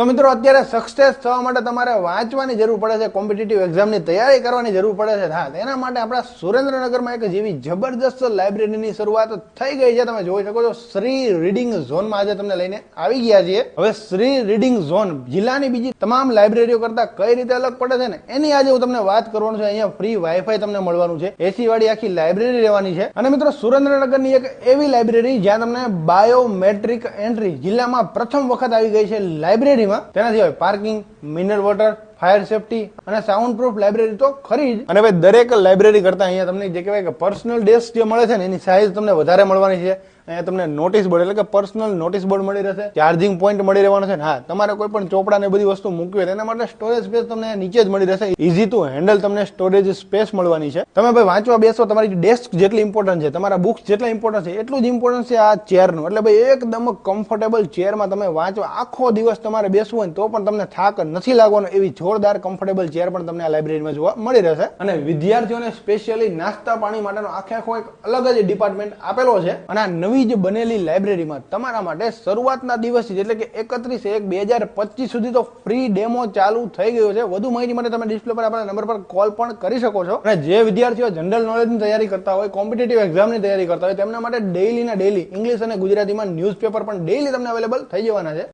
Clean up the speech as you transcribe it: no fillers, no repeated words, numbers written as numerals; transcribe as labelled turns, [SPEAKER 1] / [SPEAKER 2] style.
[SPEAKER 1] તો મિત્રો અત્યારે સક્સેસ થવા માટે તમારે વાંચવાની જરૂર પડે છે, કોમ્પિટિટિવ એક્ઝામની તૈયારી કરવાની જરૂર પડે છે. હા, તેના માટે આપણા સુરેન્દ્રનગરમાં એક જેવી જબરદસ્ત લાઇબ્રેરીની શરૂઆત થઈ ગઈ છે. તમે જોઈ શકો છો, શ્રી રીડિંગ ઝોનમાં આજે તમને લઈને આવી ગયા છીએ. હવે શ્રી રીડિંગ ઝોન જિલ્લાની બીજી તમામ લાઇબ્રેરીઓ કરતા કઈ રીતે અલગ પડે છે ને એની આજે હું તમને વાત કરવાનું છે. અહીંયા ફ્રી વાઈફાઈ તમને મળવાનું છે, એસી વાળી આખી લાઇબ્રેરી રહેવાની છે. અને મિત્રો સુરેન્દ્રનગરની એક એવી લાઇબ્રેરી જ્યાં તમને બાયોમેટ્રિક એન્ટ્રી જિલ્લામાં પ્રથમ વખત આવી ગઈ છે લાઇબ્રેરી. તેના સિવાય parking, mineral water, fire safety અને સાઉન્ડ પ્રૂફ લાઇબ્રેરી તો ખરી જ. અને ભાઈ દરેક લાઇબ્રેરી કરતા અહીંયા તમને જે કહેવાય કે પર્સનલ ડેસ્ક જે મળે છે ને એની સાઇઝ તમને વધારે મળવાની છે. અહીંયા તમને નોટિસ બોર્ડ એટલે કે પર્સનલ નોટિસ બોર્ડ મળી રહેશે, ચાર્જિંગ પોઈન્ટ મળી રહેવાનો છે. હા, તમારે કોઈ પણ ચોપડા ને બધી વસ્તુ મૂકવી હોય તેના માટે સ્ટોરેજ સ્પેસ તમને નીચે જ મળી રહેશે. ઇઝી ટુ હેન્ડલ તમને સ્ટોરેજ સ્પેસ મળવાની છે. તમે ભાઈ વાંચવા બેસો, તમારી ડેસ્ક જેટલી ઇમ્પોર્ટન્ટ છે, તમારા બુક્સ જેટલા ઇમ્પોર્ટન્ટ છે, એટલું જ ઇમ્પોર્ટન્ટ છે આ ચેરનું. એટલે ભાઈ એકદમ કમ્ફર્ટેબલ ચેરમાં તમે વાંચવા આખો દિવસ તમારે બેસવું હોય તો પણ તમને થાક નથી લાગવાનો એવી જોરદાર કમ્ફર્ટેબલ ચેર પણ તમને આ લાઇબ્રેરીમાં જોવા મળી રહેશે. અને વિદ્યાર્થીઓને સ્પેશિયલી નાસ્તા પાણી માટેનો આખો એક અલગ જ ડિપાર્ટમેન્ટ આપેલો છે. અને આ નવી જ બનેલી લાઇબ્રેરીમાં તમારા માટે શરૂઆતના દિવસથી એટલે કે 31/1/2025 સુધી તો ફ્રી ડેમો ચાલુ થઈ ગયો છે. વધુ માહિતી માટે તમે ડિસ્પ્લે પર આપણા નંબર પર કોલ પણ કરી શકો છો. અને જે વિદ્યાર્થીઓ જનરલ નોલેજની તૈયારી કરતા હોય, કોમ્પિટિટિવ એક્ઝામની તૈયારી કરતા હોય, તેમના માટે ડેઈલી ઇંગ્લિશ અને ગુજરાતીમાં ન્યૂઝપેપર પણ ડેઈલી તમને અવેલેબલ થઈ જવાના છે.